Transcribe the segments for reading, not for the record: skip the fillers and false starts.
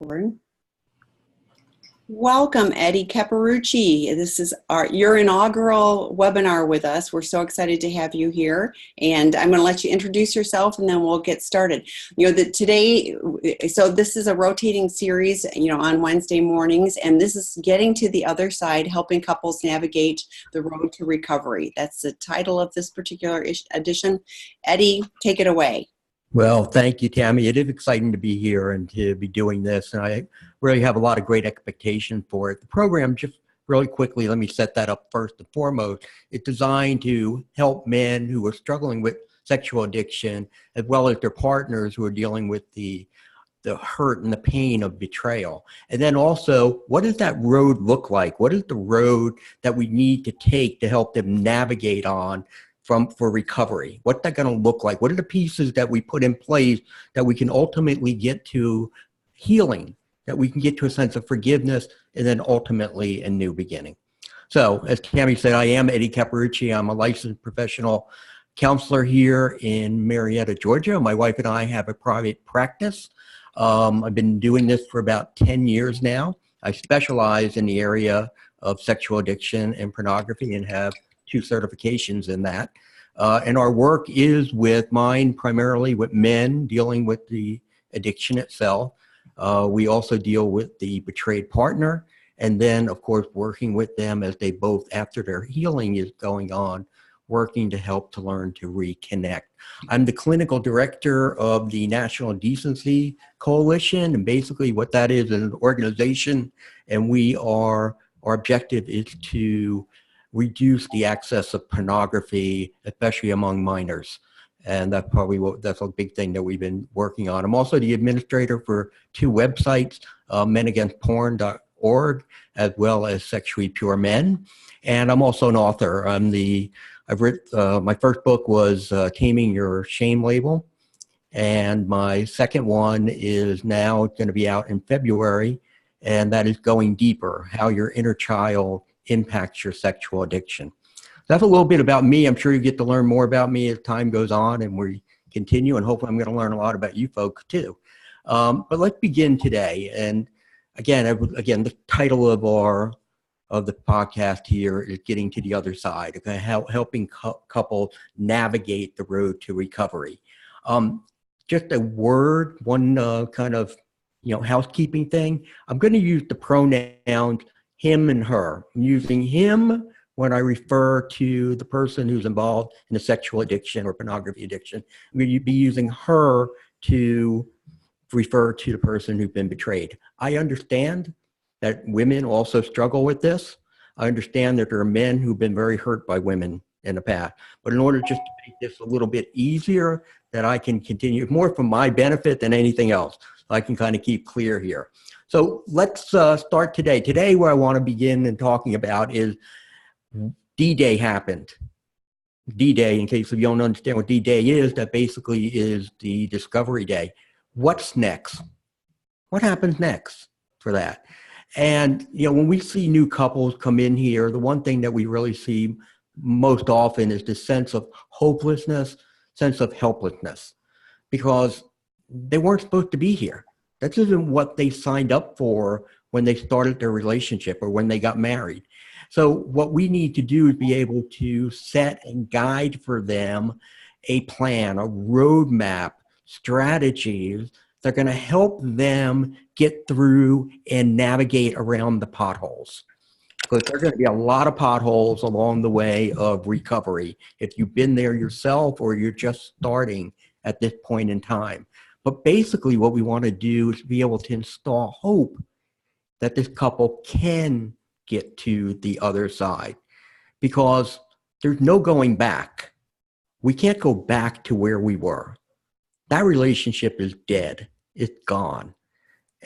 Lauren. Welcome, Eddie Capparucci. This is your inaugural webinar with us. We're so excited to have you here, and I'm going to let you introduce yourself, and then we'll get started. So this is a rotating series, on Wednesday mornings, and this is Getting to the Other Side, helping couples navigate the road to recovery. That's the title of this particular edition. Eddie, take it away. Well, thank you, Tammy. It is exciting to be here and to be doing this, and I really have a lot of great expectation for it. The program, just really quickly, let me set that up first and foremost. It's designed to help men who are struggling with sexual addiction, as well as their partners who are dealing with the hurt and the pain of betrayal. And then also, what does that road look like? What is the road that we need to take to help them navigate on for recovery? What's that going to look like? What are the pieces that we put in place that we can ultimately get to healing, that we can get to a sense of forgiveness, and then ultimately a new beginning? So, as Tammy said, I am Eddie Capparucci. I'm a licensed professional counselor here in Marietta, Georgia. My wife and I have a private practice. I've been doing this for about 10 years now. I specialize in the area of sexual addiction and pornography and have 2 certifications in that. And our work is with mine primarily with men dealing with the addiction itself. We also deal with the betrayed partner, and then of course working with them as they both, after their healing is going on, working to help to learn to reconnect. I'm the clinical director of the National Decency Coalition, and basically what that is an organization, and our objective is to reduce the access of pornography, especially among minors. And that's a big thing that we've been working on. I'm also the administrator for 2 websites, menagainstporn.org, as well as Sexually Pure Men. And I'm also an author. I've written, my first book was Taming Your Shame Label. And my second one is now going to be out in February. And that is Going Deeper, How Your Inner Child Impacts Your Sexual Addiction. That's a little bit about me. I'm sure you get to learn more about me as time goes on and we continue, and hopefully I'm going to learn a lot about you folks too. But let's begin today. And again, the title of the podcast here is Getting to the Other Side, okay, helping couples navigate the road to recovery. Just a word, one kind of housekeeping thing. I'm going to use the pronouns him and her. I'm using him when I refer to the person who's involved in a sexual addiction or pornography addiction. I'm going to be using her to refer to the person who's been betrayed. I understand that women also struggle with this. I understand that there are men who've been very hurt by women in the past. But in order just to make this a little bit easier, that I can continue, more for my benefit than anything else, I can kind of keep clear here. So let's start today. Today, what I want to begin and talking about is D-Day happened. D-Day, in case if you don't understand what D-Day is, that basically is the Discovery Day. What's next? What happens next for that? And, when we see new couples come in here, the one thing that we really see most often is this sense of hopelessness, sense of helplessness, because they weren't supposed to be here. That isn't what they signed up for when they started their relationship or when they got married. So what we need to do is be able to set and guide for them a plan, a roadmap, strategies that are going to help them get through and navigate around the potholes. Because there are going to be a lot of potholes along the way of recovery if you've been there yourself or you're just starting at this point in time. But basically what we want to do is be able to install hope that this couple can get to the other side, because there's no going back. We can't go back to where we were. That relationship is dead. It's gone.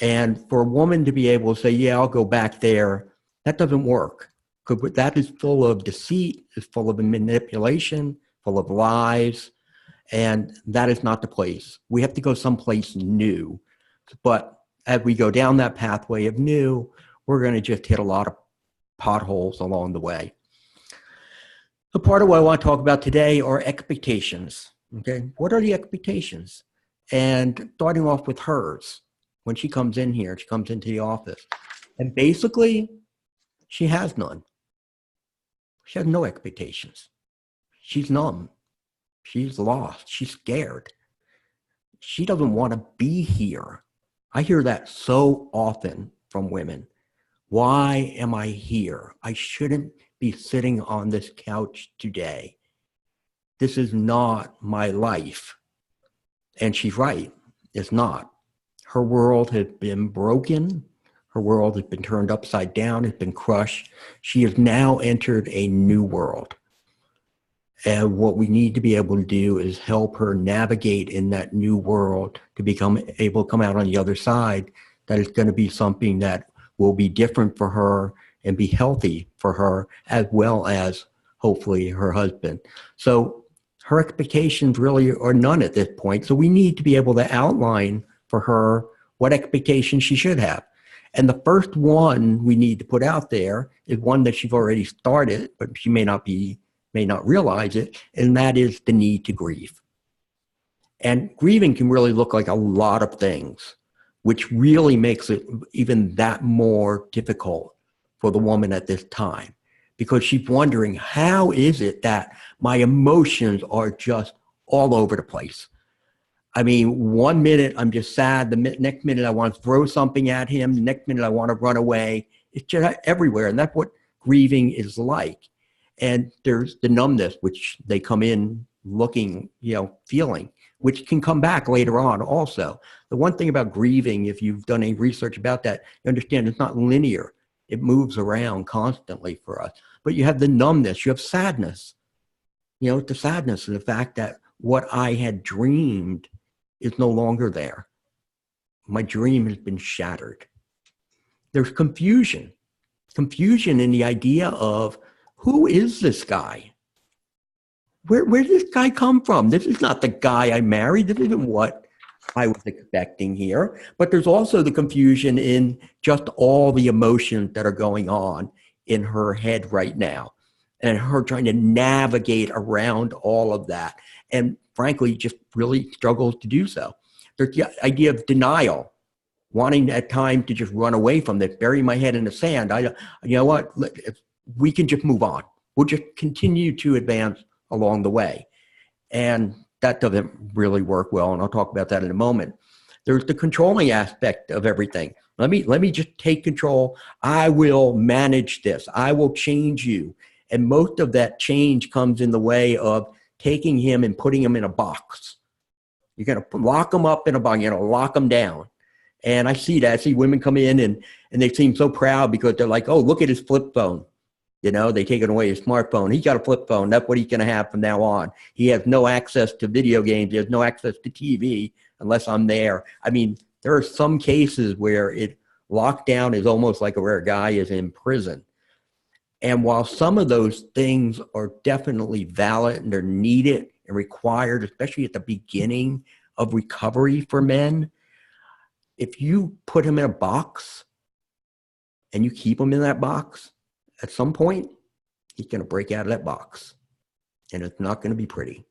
And for a woman to be able to say, yeah, I'll go back there, that doesn't work. Because that is full of deceit, it's full of manipulation, full of lies, and that is not the place. We have to go someplace new. But as we go down that pathway of new, we're going to just hit a lot of potholes along the way. The part of what I want to talk about today are expectations. Okay, what are the expectations? And starting off with hers. when she comes in here, she comes into the office. And basically, she has none. She has no expectations. She's numb. She's lost. She's scared. She doesn't want to be here. I hear that so often from women. Why am I here? I shouldn't be sitting on this couch today. This is not my life. And she's right. It's not. Her world has been broken. Her world has been turned upside down. It's been crushed. She has now entered a new world. And what we need to be able to do is help her navigate in that new world to become able to come out on the other side. That is going to be something that will be different for her and be healthy for her, as well as hopefully her husband. So her expectations really are none at this point. So we need to be able to outline for her what expectations she should have. And the first one we need to put out there is one that she's already started, but she may not realize it, and that is the need to grieve. And grieving can really look like a lot of things, which really makes it even that more difficult for the woman at this time, because she's wondering, how is it that my emotions are just all over the place? I mean, one minute I'm just sad, the next minute I want to throw something at him, the next minute I want to run away. It's just everywhere, and that's what grieving is like. And there's the numbness, which they come in looking, feeling, which can come back later on also. The one thing about grieving, if you've done any research about that, you understand it's not linear. It moves around constantly for us. But you have the numbness, you have sadness. The sadness of the fact that what I had dreamed is no longer there. My dream has been shattered. There's confusion in the idea of, who is this guy? Where did this guy come from? This is not the guy I married. This isn't what I was expecting here. But there's also the confusion in just all the emotions that are going on in her head right now, and her trying to navigate around all of that. And frankly, just really struggles to do so. There's the idea of denial, wanting at time to just run away from this, bury my head in the sand. You know what? We can just move on. We'll just continue to advance along the way. And that doesn't really work well, and I'll talk about that in a moment. There's the controlling aspect of everything. Let me just take control. I will manage this. I will change you. And most of that change comes in the way of taking him and putting him in a box. You're going to lock him up in a box. You're going to lock him down. And I see that. I see women come in and they seem so proud because they're like, oh, look at his flip phone. They take away his smartphone. He's got a flip phone. That's what he's going to have from now on. He has no access to video games. He has no access to TV unless I'm there. I mean, there are some cases where lockdown is almost like where a guy is in prison. And while some of those things are definitely valid and they're needed and required, especially at the beginning of recovery for men, if you put him in a box and you keep him in that box, at some point, he's going to break out of that box, and it's not going to be pretty.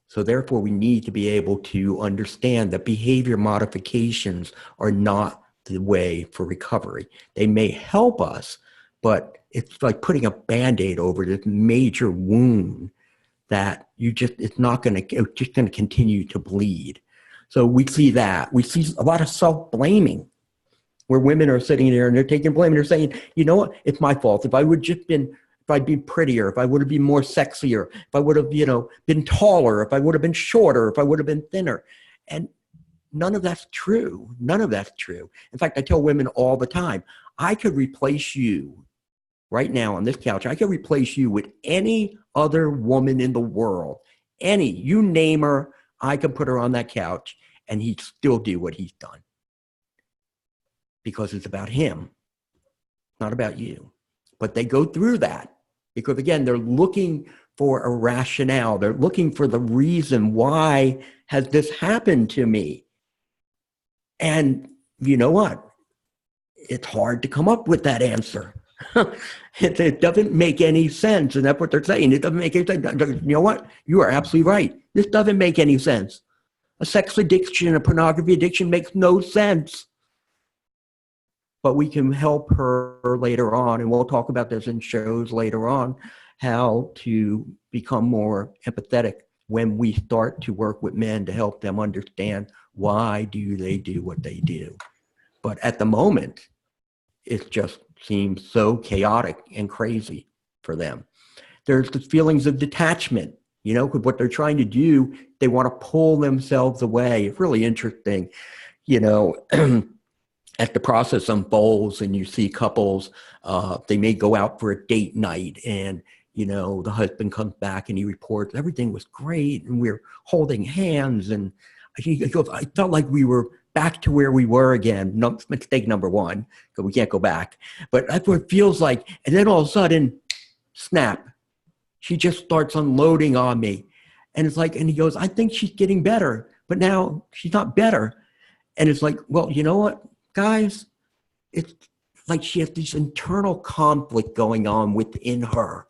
So therefore, we need to be able to understand that behavior modifications are not the way for recovery. They may help us, but it's like putting a Band-Aid over this major wound that it's just going to continue to bleed. So we see that. We see a lot of self-blaming, where women are sitting there and they're taking blame and they're saying, you know what, it's my fault. If I'd been prettier, if I would have been more sexier, if I would have, been taller, if I would have been shorter, if I would have been thinner. And none of that's true. None of that's true. In fact, I tell women all the time, I could replace you right now on this couch. I could replace you with any other woman in the world. You name her, I can put her on that couch and he'd still do what he's done. Because it's about him, not about you. But they go through that because, again, they're looking for a rationale. They're looking for the reason, why has this happened to me? And you know what? It's hard to come up with that answer. It doesn't make any sense. And that's what they're saying. It doesn't make any sense. You know what? You are absolutely right. This doesn't make any sense. A sex addiction, a pornography addiction makes no sense. but we can help her later on, and we'll talk about this in shows later on, how to become more empathetic when we start to work with men to help them understand why do they do what they do. But at the moment, it just seems so chaotic and crazy for them. There's the feelings of detachment, you know, because what they're trying to do, they want to pull themselves away. It's really interesting, you know, as the process unfolds and you see couples, they may go out for a date night and, you know, the husband comes back and he reports everything was great and we're holding hands. And he goes, I felt like we were back to where we were again. No, mistake number one, because we can't go back. But that's what it feels like. And then all of a sudden, snap. She just starts unloading on me. And it's like, and he goes, I think she's getting better, but now she's not better. And it's like, well, you know what, guys? It's like she has this internal conflict going on within her.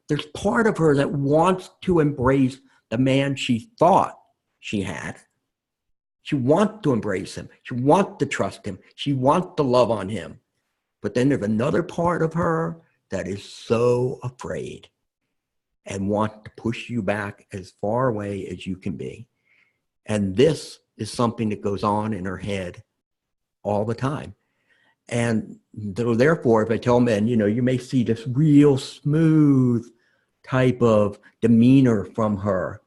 There's part of her that wants to embrace the man she thought she had. She wants to embrace him. She wants to trust him. She wants to love on him. But then there's another part of her that is so afraid and wants to push you back as far away as you can be. And this is something that goes on in her head all the time. And therefore, if I tell men, you know, you may see this real smooth type of demeanor from her,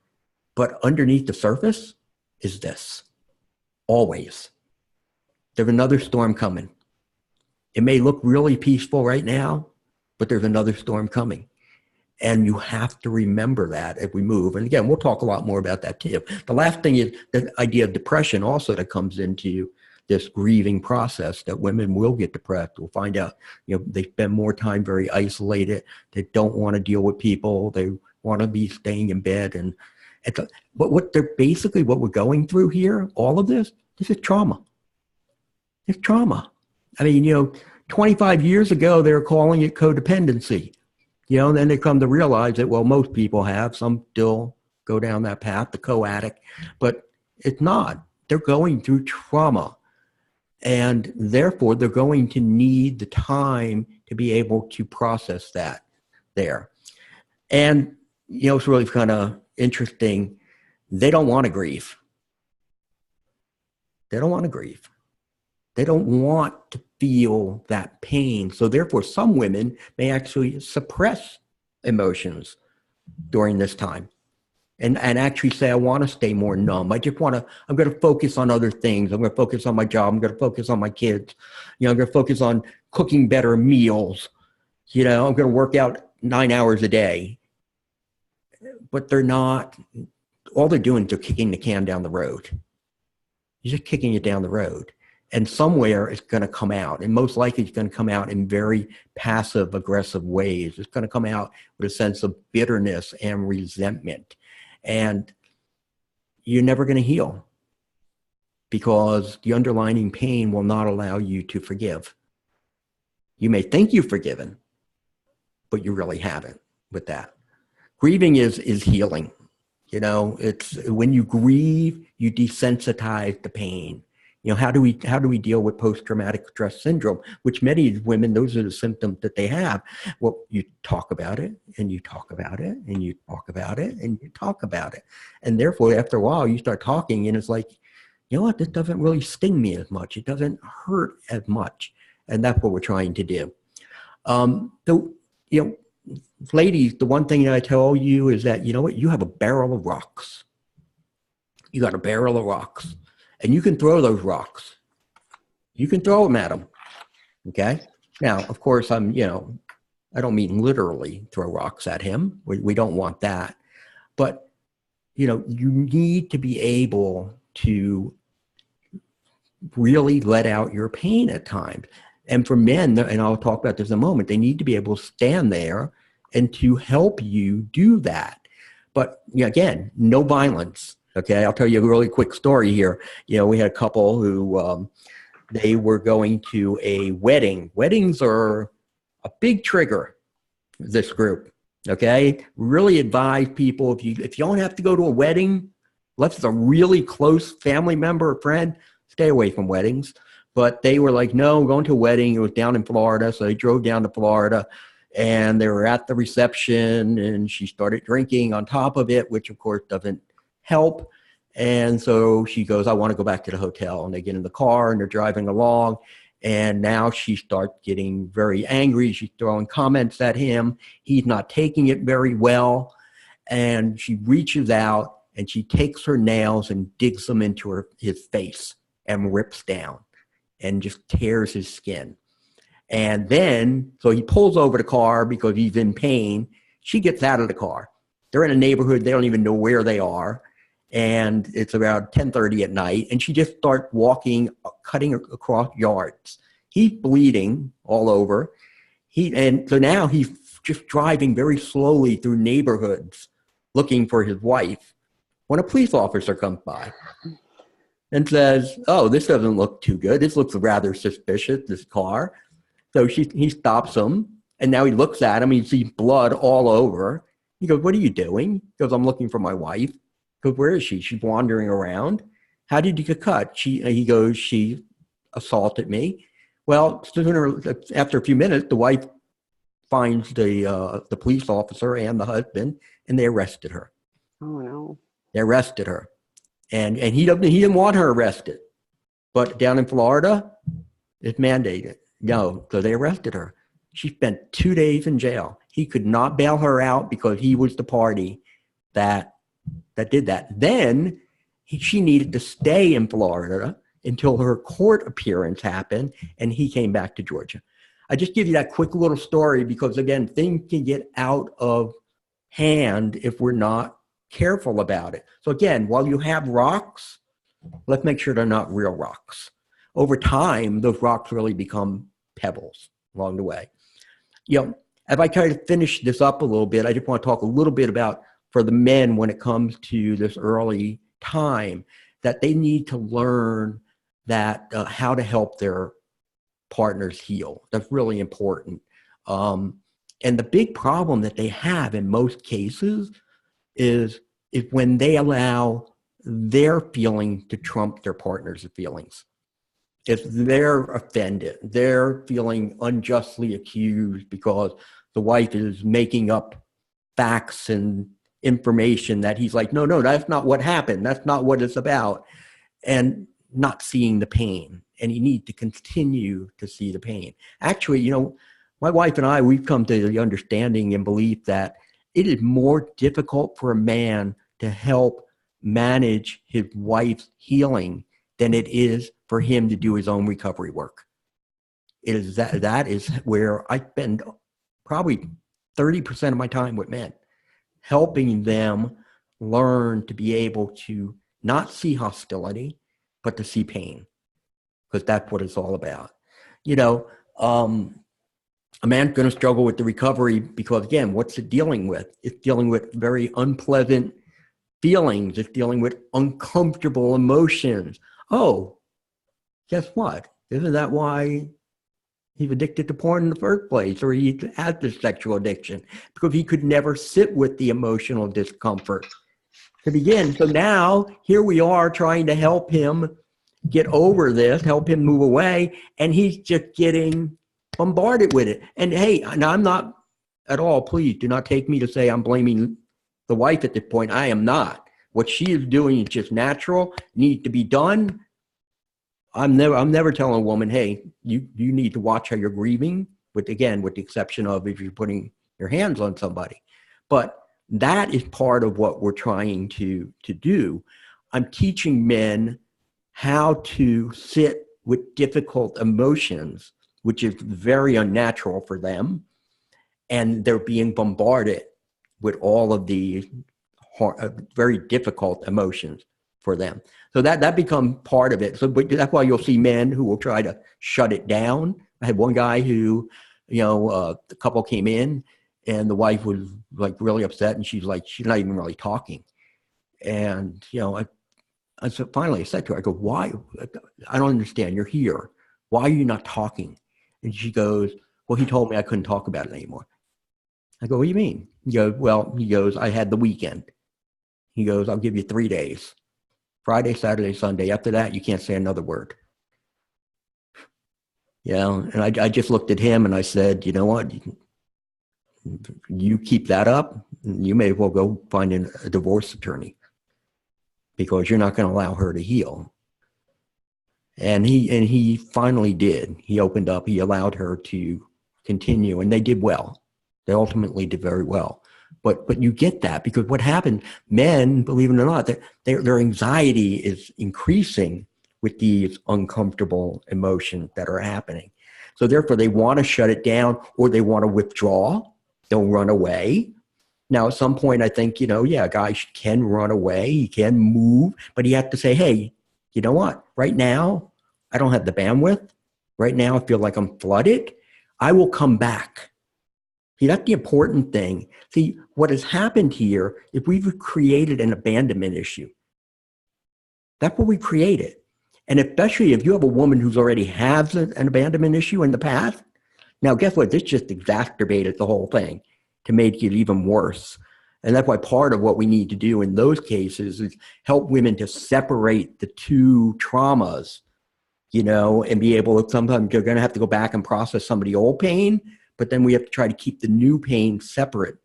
but underneath the surface is this. Always. There's another storm coming. It may look really peaceful right now, but there's another storm coming. And you have to remember that as we move. And again, we'll talk a lot more about that too. The last thing is the idea of depression also that comes into this grieving process, that women will get depressed. We'll find out, you know, they spend more time very isolated. They don't want to deal with people. They want to be staying in bed. But what we're going through here, all of this is trauma. It's trauma. I mean, you know, 25 years ago, they were calling it codependency. You know, and then they come to realize that, well, most people have. Some still go down that path, the co-addict. But it's not. They're going through trauma. And therefore, they're going to need the time to be able to process that there. And, you know, it's really kind of interesting. They don't want to grieve. They don't want to grieve. They don't want to feel that pain. So therefore, some women may actually suppress emotions during this time and actually say, I want to stay more numb. I'm going to focus on other things. I'm going to focus on my job. I'm going to focus on my kids. You know, I'm going to focus on cooking better meals. You know, I'm going to work out 9 hours a day. But they're not, all they're doing is they're kicking the can down the road. You're just kicking it down the road. And somewhere it's going to come out. And most likely it's going to come out in very passive, aggressive ways. It's going to come out with a sense of bitterness and resentment. And you're never going to heal because the underlying pain will not allow you to forgive. You may think you've forgiven, but you really haven't with that. Grieving is healing. You know, it's when you grieve, you desensitize the pain. You know, how do we deal with post-traumatic stress syndrome, which many women, those are the symptoms that they have. Well, you talk about it and you talk about it and you talk about it and you talk about it. And therefore, after a while, you start talking and it's like, you know what, this doesn't really sting me as much. It doesn't hurt as much. And that's what we're trying to do. So, you know, ladies, the one thing that I tell you is that, you know what, you have a barrel of rocks. You got a barrel of rocks. And you can throw those rocks. You can throw them at them, okay? Now, of course, I don't mean literally throw rocks at him. We don't want that. But, you know, you need to be able to really let out your pain at times. And for men, and I'll talk about this in a moment, they need to be able to stand there and to help you do that. But, you know, again, no violence. Okay, I'll tell you a really quick story here. You know, we had a couple who they were going to a wedding. Weddings are a big trigger for this group. Okay, really advise people if you don't have to go to a wedding, unless it's a really close family member or friend, stay away from weddings. But they were like, no, we're going to a wedding. It was down in Florida. So they drove down to Florida and they were at the reception and she started drinking on top of it, which of course doesn't help. And so she goes, I want to go back to the hotel. And they get in the car and they're driving along. And now she starts getting very angry. She's throwing comments at him. He's not taking it very well. And she reaches out and she takes her nails and digs them into his face and rips down and just tears his skin. And then, so he pulls over the car because he's in pain. She gets out of the car. They're in a neighborhood. They don't even know where they are. And it's around 10:30 at night. And she just starts walking, cutting across yards. He's bleeding all over. And so now he's just driving very slowly through neighborhoods looking for his wife when a police officer comes by and says, oh, this doesn't look too good. This looks rather suspicious, this car. So he stops him, and now he looks at him. He sees blood all over. He goes, what are you doing? He goes, I'm looking for my wife. He goes, where is she? She's wandering around. How did you get cut? He goes, she assaulted me. Well, after a few minutes, the wife finds the police officer and the husband, and they arrested her. Oh, no. They arrested her. And he didn't want her arrested. But down in Florida, it's mandated. No, so they arrested her. She spent 2 days in jail. He could not bail her out because he was the party that did that. Then she needed to stay in Florida until her court appearance happened, and he came back to Georgia. I just give you that quick little story because, again, things can get out of hand if we're not careful about it. So again, while you have rocks, let's make sure they're not real rocks. Over time, those rocks really become pebbles along the way. As I try to finish this up a little bit, I just want to talk a little bit about for the men when it comes to this early time, that they need to learn that how to help their partners heal. That's really important. And the big problem that they have in most cases is when they allow their feeling to trump their partner's feelings. If they're offended, they're feeling unjustly accused because the wife is making up facts and information that he's like, no, that's not what happened. That's not what it's about. And not seeing the pain. And you need to continue to see the pain. Actually, my wife and I, we've come to the understanding and belief that it is more difficult for a man to help manage his wife's healing than it is for him to do his own recovery work. It is that is where I spend probably 30% of my time with men, helping them learn to be able to not see hostility, but to see pain, because that's what it's all about. A man's going to struggle with the recovery because, again, what's it dealing with? It's dealing with very unpleasant feelings. It's dealing with uncomfortable emotions. Oh, guess what? Isn't that why he's addicted to porn in the first place, or he has this sexual addiction? Because he could never sit with the emotional discomfort to begin. So now here we are trying to help him get over this, help him move away, and he's just getting bombarded with it. And hey, and I'm not at all, please do not take me to say I'm blaming the wife at this point. I am not. What she is doing is just natural, needs to be done. I'm never telling a woman, hey, you need to watch how you're grieving, with the exception of if you're putting your hands on somebody. But that is part of what we're trying to do. I'm teaching men how to sit with difficult emotions, which is very unnatural for them. And they're being bombarded with all of these very difficult emotions for them. So that becomes part of it. So that's why you'll see men who will try to shut it down. I had one guy who, the couple came in and the wife was like really upset and she's not even really talking. And, I said, finally I said to her, I go, why? I don't understand. You're here. Why are you not talking? And she goes, well, he told me I couldn't talk about it anymore. I go, what do you mean? He goes, I had the weekend. He goes, I'll give you 3 days. Friday, Saturday, Sunday. After that, you can't say another word. And I just looked at him and I said, you know what? You keep that up, you may as well go find a divorce attorney, because you're not going to allow her to heal. And he finally did. He opened up. He allowed her to continue, and they did well. They ultimately did very well. But you get that, because what happened, men, believe it or not, their anxiety is increasing with these uncomfortable emotions that are happening. So therefore, they want to shut it down, or they want to withdraw. Don't run away. Now, at some point, I think, a guy can run away. He can move, but he has to say, hey, you know what? Right now, I don't have the bandwidth. Right now, I feel like I'm flooded. I will come back. See, that's the important thing. See, what has happened here, if we've created an abandonment issue, that's what we created. And especially if you have a woman who's already has an abandonment issue in the past, now guess what? This just exacerbated the whole thing to make it even worse. And that's why part of what we need to do in those cases is help women to separate the two traumas, and be able to, sometimes you're going to have to go back and process some of the old pain, but then we have to try to keep the new pain separate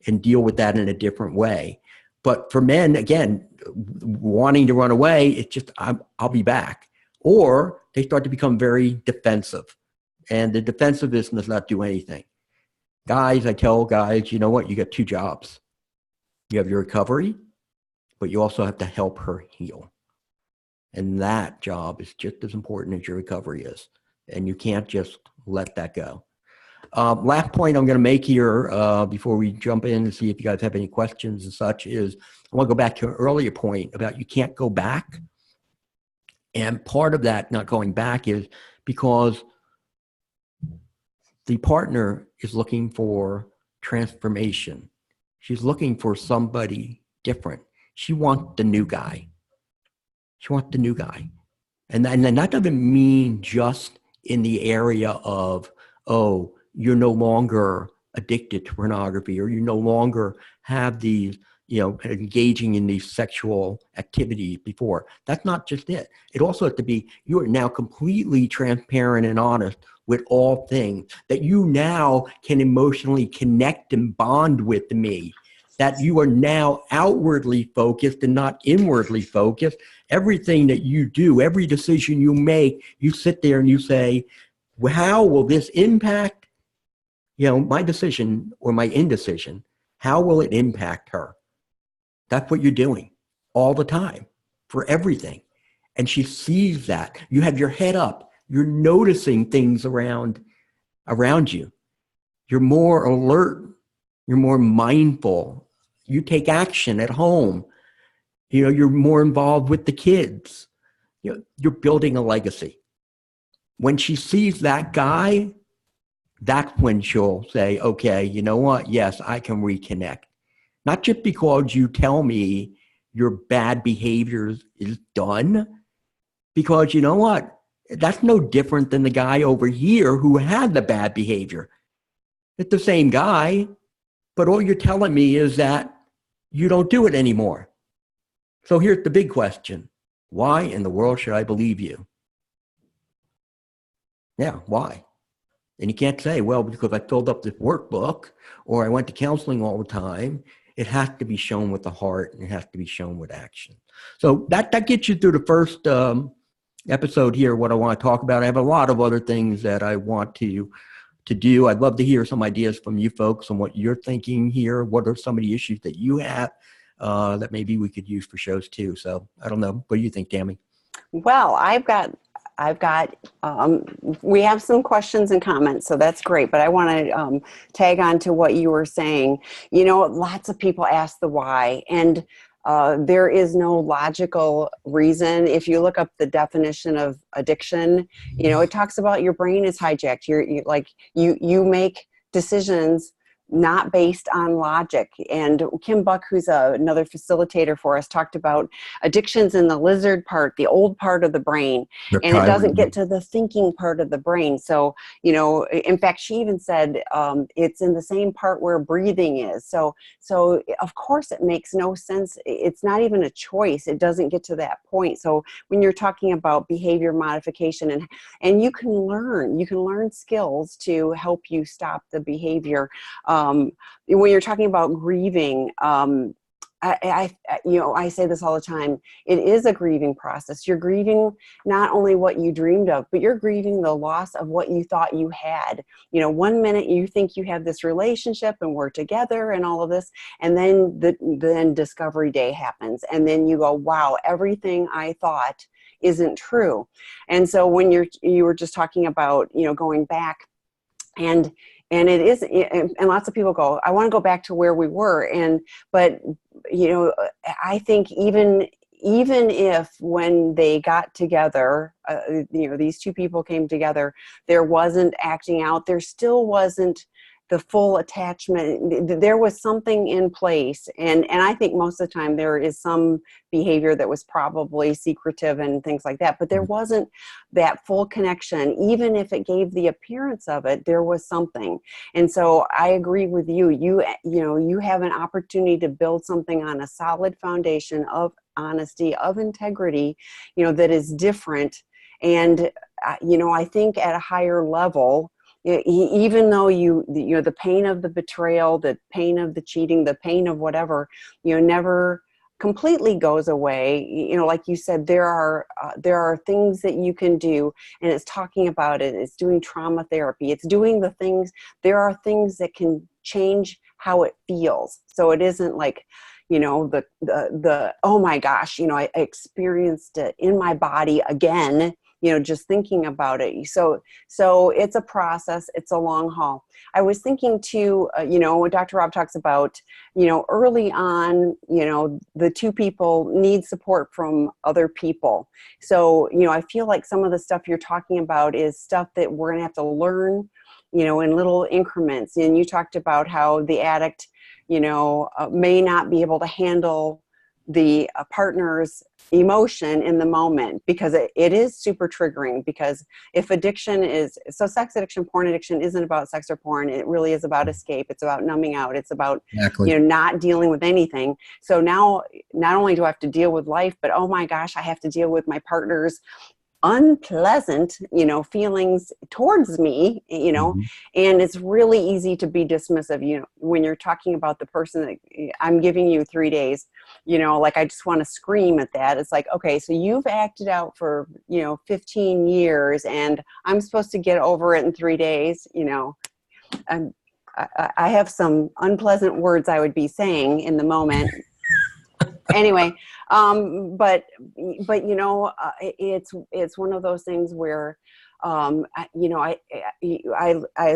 and deal with that in a different way. But for men, again, wanting to run away, it's just, I'll be back. Or they start to become very defensive. And the defensiveness does not do anything. Guys, I tell guys, you know what? You got two jobs. You have your recovery, but you also have to help her heal. And that job is just as important as your recovery is. And you can't just let that go. Last point I'm going to make here before we jump in and see if you guys have any questions and such is, I want to go back to an earlier point about you can't go back. And part of that not going back is because the partner is looking for transformation. She's looking for somebody different. She wants the new guy. She wants the new guy. And that doesn't mean just in the area of, oh, you're no longer addicted to pornography, or you no longer have these, engaging in these sexual activities before. That's not just it. It also has to be, you are now completely transparent and honest with all things, that you now can emotionally connect and bond with me, that you are now outwardly focused and not inwardly focused. Everything that you do, every decision you make, you sit there and you say, well, how will this impact my decision or my indecision? How will it impact her? That's what you're doing all the time for everything. And she sees that. You have your head up. You're noticing things around you. You're more alert. You're more mindful. You take action at home. You're more involved with the kids. You're building a legacy. When she sees that guy, that's when she'll say, okay, you know what? Yes, I can reconnect. Not just because you tell me your bad behavior is done, because you know what? That's no different than the guy over here who had the bad behavior. It's the same guy, but all you're telling me is that you don't do it anymore. So here's the big question. Why in the world should I believe you? Yeah, why? And you can't say, well, because I filled up this workbook or I went to counseling all the time. It has to be shown with the heart, and it has to be shown with action. So that gets you through the first episode here, what I want to talk about. I have a lot of other things that I want to do. I'd love to hear some ideas from you folks on what you're thinking here. What are some of the issues that you have that maybe we could use for shows too? So I don't know. What do you think, Tammy? Well, we have some questions and comments, so that's great. But I want to tag on to what you were saying. Lots of people ask the why, and there is no logical reason. If you look up the definition of addiction, it talks about your brain is hijacked. You make decisions not based on logic. And Kim Buck, who's another facilitator for us, talked about addictions in the lizard part, the old part of the brain, and it doesn't get to the thinking part of the brain. So, in fact, she even said it's in the same part where breathing is. So of course it makes no sense. It's not even a choice. It doesn't get to that point. So when you're talking about behavior modification, and you can learn skills to help you stop the behavior. When you're talking about grieving, I say this all the time. It is a grieving process. You're grieving not only what you dreamed of, but you're grieving the loss of what you thought you had. One minute you think you have this relationship and we're together and all of this, and then Discovery Day happens, and then you go, wow, everything I thought isn't true. And so when you were just talking about going back, and it is, and lots of people go, I want to go back to where we were. But I think even if when they got together, these two people came together, there wasn't acting out, there still wasn't the full attachment. There was something in place. And I think most of the time there is some behavior that was probably secretive and things like that, but there wasn't that full connection. Even if it gave the appearance of it, there was something. And so I agree with you. You have an opportunity to build something on a solid foundation of honesty, of integrity, that is different. And, I think at a higher level, even though the pain of the betrayal, the pain of the cheating, the pain of whatever, never completely goes away. Like you said, there are things that you can do, and it's talking about it. It's doing trauma therapy. It's doing the things. There are things that can change how it feels. So it isn't like, the oh my gosh, I experienced it in my body again. Just thinking about it. So it's a process. It's a long haul. I was thinking too, when Dr. Rob talks about, early on, the two people need support from other people. So, I feel like some of the stuff you're talking about is stuff that we're going to have to learn, in little increments. And you talked about how the addict, may not be able to handle the partner's emotion in the moment, because it is super triggering. Because if addiction is, so sex addiction, porn addiction isn't about sex or porn. It really is about escape. It's about numbing out. It's about, not dealing with anything. So now not only do I have to deal with life, but oh my gosh, I have to deal with my partner's unpleasant, feelings towards me, and it's really easy to be dismissive, when you're talking about the person that I'm giving you 3 days, like I just want to scream at that. It's like, okay, so you've acted out for, 15 years and I'm supposed to get over it in 3 days, and I have some unpleasant words I would be saying in the moment. Anyway, but it's one of those things where, I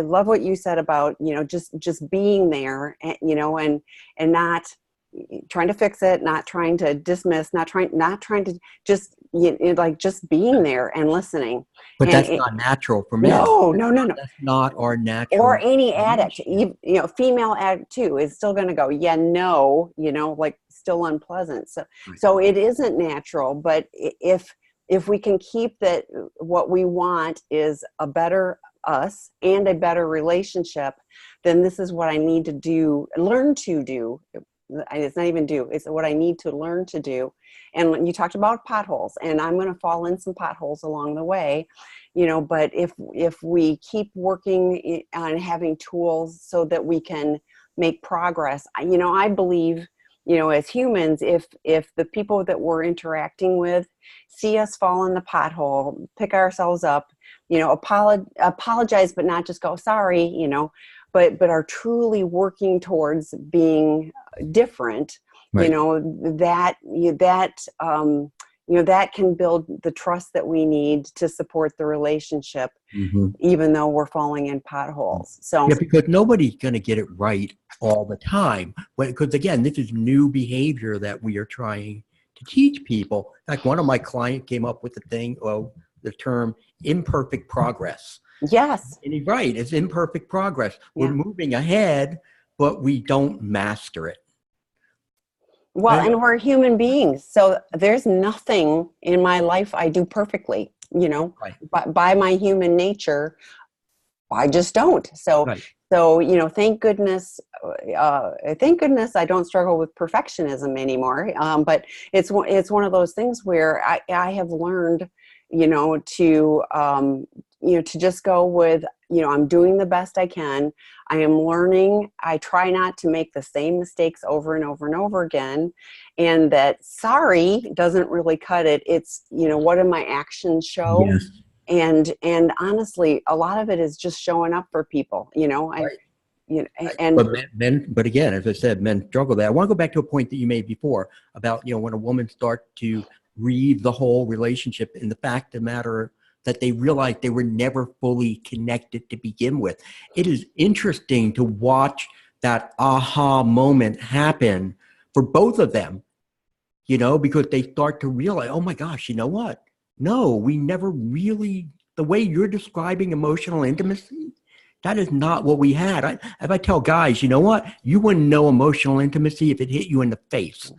love what you said about, just being there, and not trying to fix it, not trying to dismiss, not trying to just, just being there and listening. But and that's not natural for men. No. That's not our natural. Or any addict, female addict too, is still going to go, like still unpleasant. So it isn't natural. But if we can keep that, what we want is a better us and a better relationship, then this is what I need to do, learn to do. It's not even do, it's what I need to learn to do. And you talked about potholes, and I'm going to fall in some potholes along the way, but if we keep working on having tools so that we can make progress, I believe, as humans, if the people that we're interacting with see us fall in the pothole, pick ourselves up, apologize, but not just go sorry, but are truly working towards being different, right. That can build the trust that we need to support the relationship, even though we're falling in potholes. So yeah, because nobody's going to get it right all the time. Because again, this is new behavior that we are trying to teach people. In fact, one of my clients came up with the term imperfect progress. Yes. And he's right. It's imperfect progress. Yeah. We're moving ahead, but we don't master it. Well, and we're human beings. So there's nothing in my life I do perfectly, Right. by my human nature, I just don't. So, Right. Thank goodness I don't struggle with perfectionism anymore. But it's one of those things where I have learned, to just go with, I'm doing the best I can. I am learning. I try not to make the same mistakes over and over and over again. And that sorry doesn't really cut it. It's, what do my actions show? Yes. And honestly, a lot of it is just showing up for people, Right. and But again, as I said, men struggle with that. I want to go back to a point that you made before about, when a woman starts to grieve the whole relationship and the fact of the matter that they realized they were never fully connected to begin with. It is interesting to watch that aha moment happen for both of them, because they start to realize, oh my gosh, you know what? No, we never really, the way you're describing emotional intimacy, that is not what we had. If I tell guys, you know what? You wouldn't know emotional intimacy if it hit you in the face.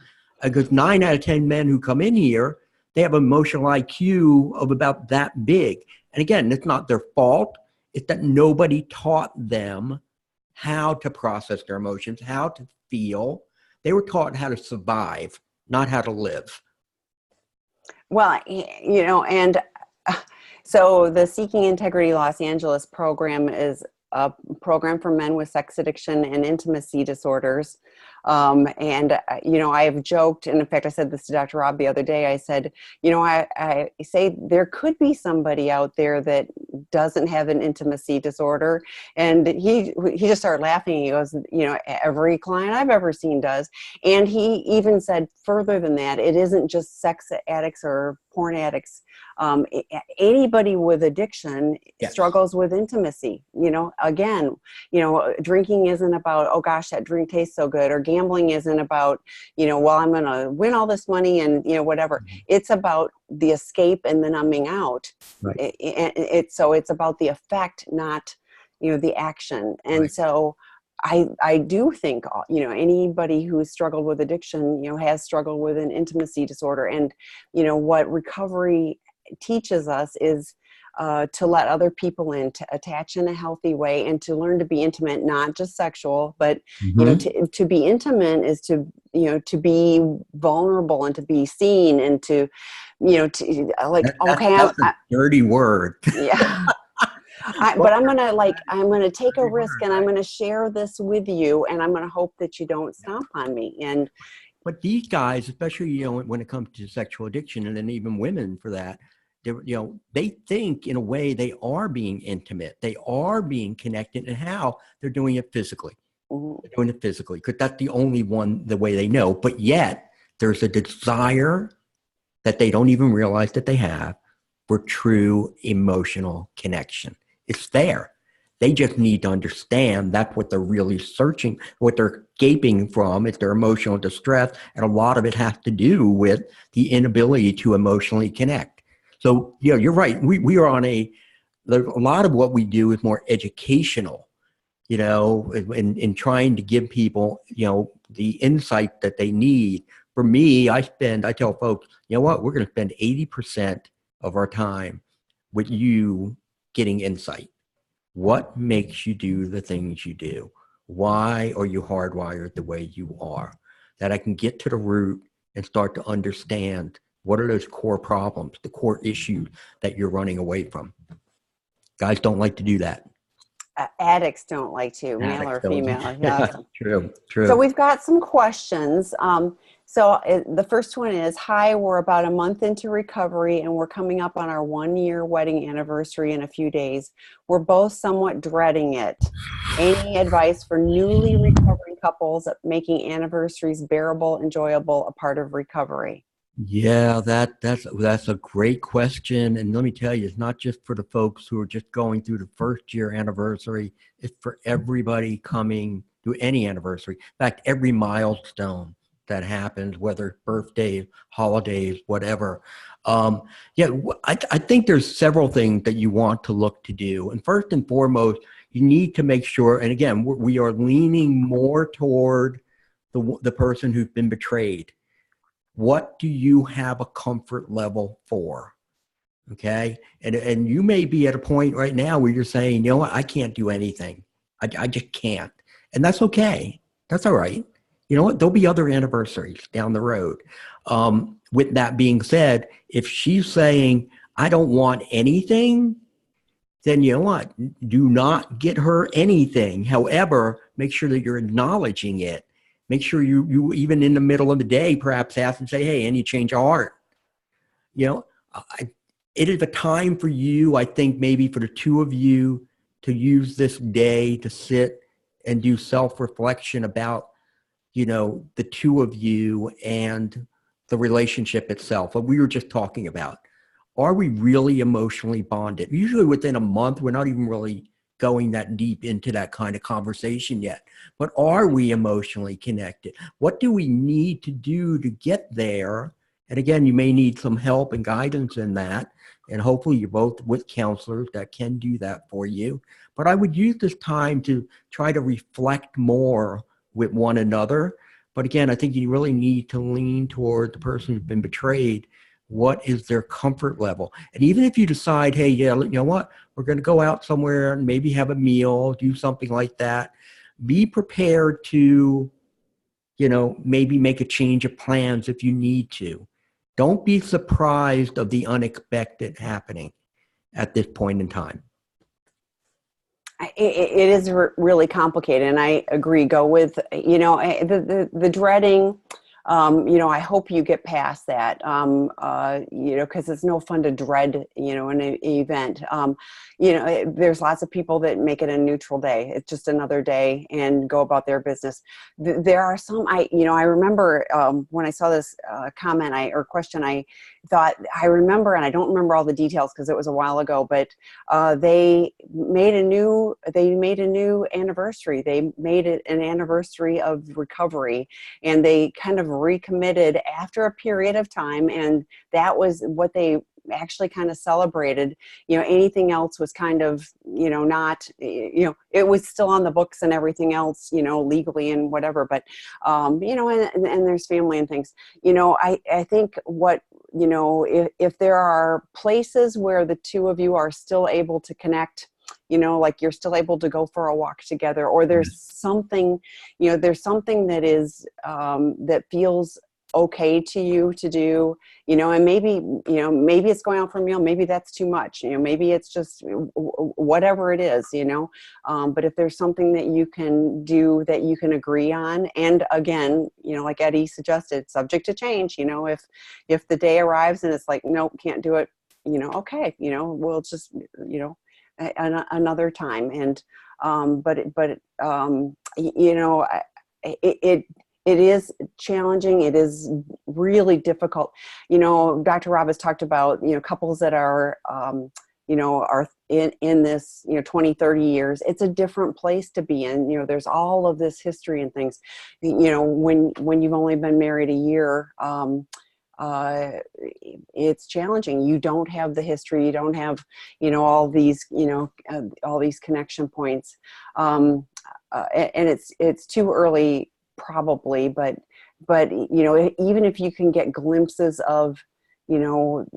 Because 9 out of 10 men who come in here, they have emotional IQ of about that big. And again, it's not their fault. It's that nobody taught them how to process their emotions, how to feel. They were taught how to survive, not how to live. well, and so the Seeking Integrity Los Angeles program is a program for men with sex addiction and intimacy disorders. I have joked, and in fact, I said this to Dr. Rob the other day. I said, I say there could be somebody out there that doesn't have an intimacy disorder. And he just started laughing. He goes, every client I've ever seen does. And he even said further than that, it isn't just sex addicts or porn addicts. Anybody with addiction Yes. struggles with intimacy. Again, drinking isn't about, oh gosh, that drink tastes so good, or gambling isn't about, well, I'm going to win all this money and, whatever. Mm-hmm. It's about the escape and the numbing out. Right. So it's about the effect, not, the action. And Right. so I do think, anybody who's struggled with addiction, has struggled with an intimacy disorder. And, what recovery teaches us is to let other people in, to attach in a healthy way, and to learn to be intimate, not just sexual, but to be intimate is to to be vulnerable and to be seen and to that's a dirty word. Yeah. But I'm gonna take a risk, and I'm gonna share this with you, and I'm gonna hope that you don't stomp on me. But these guys, especially when it comes to sexual addiction, and then even women for that, they think in a way they are being intimate, they are being connected, and how they're doing it physically. Mm-hmm. They're doing it physically because that's the only the way they know. But yet there's a desire that they don't even realize that they have for true emotional connection. It's there. They just need to understand that's what they're really searching, what they're gaping from is their emotional distress. And a lot of it has to do with the inability to emotionally connect. So, you're right. We are on a lot of what we do is more educational, in trying to give people, the insight that they need. For me, I tell folks, you know what, we're going to spend 80% of our time with you getting insight. What makes you do the things you do? Why are you hardwired the way you are? That I can get to the root and start to understand what are those core problems, the core issues that you're running away from. Guys don't like to do that. Addicts don't like to, male or female. Yeah, true. So we've got some questions. The first one is, hi, we're about a month into recovery and we're coming up on our 1-year wedding anniversary in a few days. We're both somewhat dreading it. Any advice for newly recovering couples making anniversaries bearable, enjoyable, a part of recovery? Yeah, that's a great question. And let me tell you, it's not just for the folks who are just going through the first year anniversary. It's for everybody coming to any anniversary. In fact, every milestone that happens, whether birthdays, holidays, whatever. I think there's several things that you want to look to do. And first and foremost, you need to make sure, and again, we are leaning more toward the person who's been betrayed. What do you have a comfort level for? Okay. And you may be at a point right now where you're saying, you know what, I can't do anything. I just can't. And that's okay. That's all right. You know what? There'll be other anniversaries down the road. With that being said, if she's saying, I don't want anything, then you know what? Do not get her anything. However, make sure that you're acknowledging it. Make sure you even in the middle of the day, perhaps ask and say, hey, any change of heart? You know, it is a time for you, I think maybe for the two of you to use this day to sit and do self-reflection about, you know, the two of you and the relationship itself. What we were just talking about. Are we really emotionally bonded? Usually within a month, we're not even really going that deep into that kind of conversation yet. But are we emotionally connected? What do we need to do to get there? And again, you may need some help and guidance in that. And hopefully you're both with counselors that can do that for you. But I would use this time to try to reflect more with one another. But again, I think you really need to lean toward the person who's been betrayed. What is their comfort level? And even if you decide, hey, yeah, you know what, we're going to go out somewhere and maybe have a meal, do something like that, be prepared to, you know, maybe make a change of plans if you need to. Don't be surprised of the unexpected happening at this point in time. It is really complicated, and I agree. Go with, you know, the dreading. You know, I hope you get past that, you know, because it's no fun to dread, you know, an event. You know, there's lots of people that make it a neutral day. It's just another day and go about their business. There are some, you know, I remember when I saw this comment or question, I thought, I remember, and I don't remember all the details because it was a while ago, but they made a new anniversary. They made it an anniversary of recovery, and they kind of recommitted after a period of time, and that was what they actually kind of celebrated. You know, anything else was kind of, you know, not, you know, it was still on the books and everything else, you know, legally and whatever, but you know, and there's family and things. You know, I think what, you know, if there are places where the two of you are still able to connect, you know, like you're still able to go for a walk together, or there's something, you know, there's something that is, that feels okay to you to do, you know, and maybe, you know, maybe it's going out for a meal, maybe that's too much, you know, maybe it's just whatever it is, you know, but if there's something that you can do that you can agree on, and again, you know, like Eddie suggested, subject to change, you know, if the day arrives and it's like, nope, can't do it, you know, okay, you know, we'll just, you know, another time. And you know, it is challenging. It is really difficult. You know, Dr. Rob has talked about, you know, couples that are you know, are in this, you know, 20, 30 years. It's a different place to be in. You know, there's all of this history and things. You know, when you've only been married a year, it's challenging. You don't have the history. You don't have, you know, all these, you know, all these connection points. And it's too early probably, but, you know, even if you can get glimpses of, you know,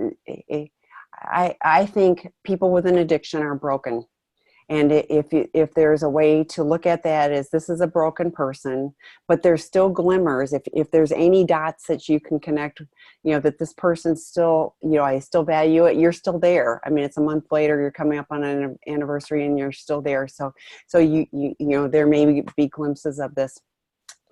I think people with an addiction are broken. And if there's a way to look at that as this is a broken person, but there's still glimmers, if there's any dots that you can connect, you know, that this person still, you know, I still value it, you're still there. I mean, it's a month later, you're coming up on an anniversary and you're still there. So you know, there may be glimpses of this.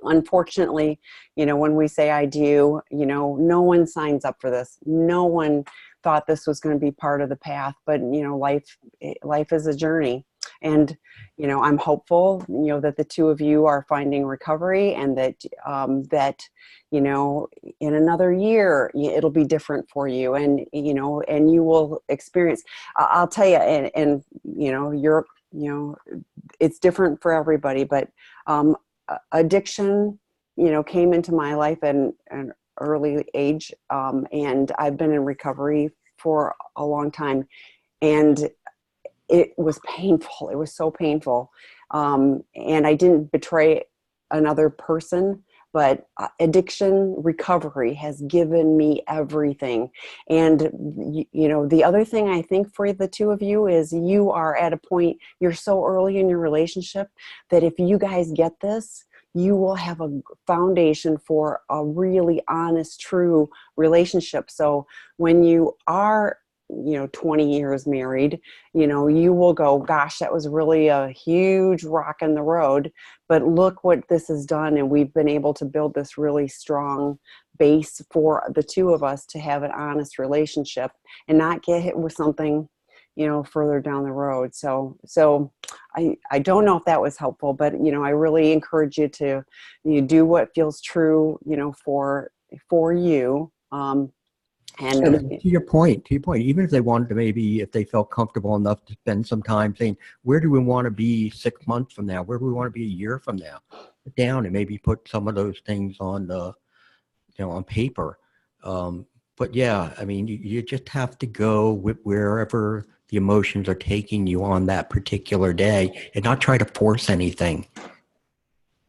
Unfortunately, you know, when we say I do, you know, no one signs up for this. No one thought this was going to be part of the path, but, you know, life is a journey. And, you know, I'm hopeful, you know, that the two of you are finding recovery, and that, you know, in another year, it'll be different for you, and, you know, and you will experience, I'll tell you, and, you know, you know, it's different for everybody, but, addiction, you know, came into my life at an early age, and I've been in recovery for a long time. And it was painful. It was so painful. And I didn't betray another person, but addiction recovery has given me everything. And, the other thing I think for the two of you is you are at a point, you're so early in your relationship that if you guys get this, you will have a foundation for a really honest, true relationship. So when you are 20 years married, you will go, gosh, that was really a huge rock in the road, but look what this has done. And we've been able to build this really strong base for the two of us to have an honest relationship and not get hit with something, further down the road. So I don't know if that was helpful, but, I really encourage you to do what feels true, for you. And to your point, even if they wanted to, maybe if they felt comfortable enough to spend some time saying, where do we want to be 6 months from now? Where do we want to be a year from now? Sit down and maybe put some of those things on on paper. But yeah, I mean, you just have to go with wherever the emotions are taking you on that particular day and not try to force anything.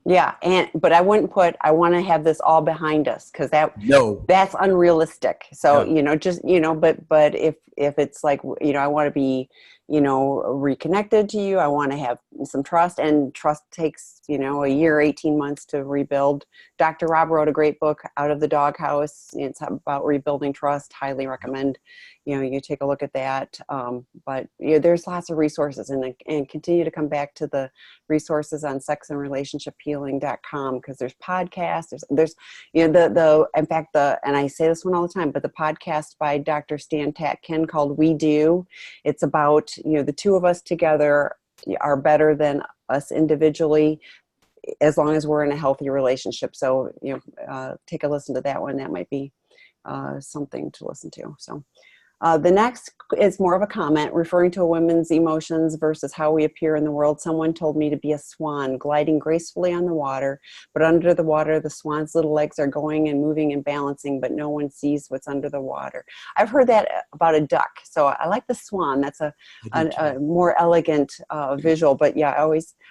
Yeah. But I wouldn't I want to have this all behind us, because that's unrealistic. So, but if it's like, I want to be, reconnected to you, I want to have some trust, and trust takes, a year, 18 months to rebuild. Dr. Rob wrote a great book, Out of the Doghouse. It's about rebuilding trust. Highly recommend, you take a look at that. But there's lots of resources, and continue to come back to the resources on sexandrelationshiphealing.com, because there's podcasts, there's in fact, and I say this one all the time, but the podcast by Dr. Stan Tatkin called We Do, it's about, the two of us together are better than us individually, as long as we're in a healthy relationship. So, take a listen to that one. That might be something to listen to. So the next is more of a comment referring to a woman's emotions versus how we appear in the world. Someone told me to be a swan, gliding gracefully on the water, but under the water, the swan's little legs are going and moving and balancing, but no one sees what's under the water. I've heard that about a duck. So I like the swan. That's a more elegant visual. But yeah,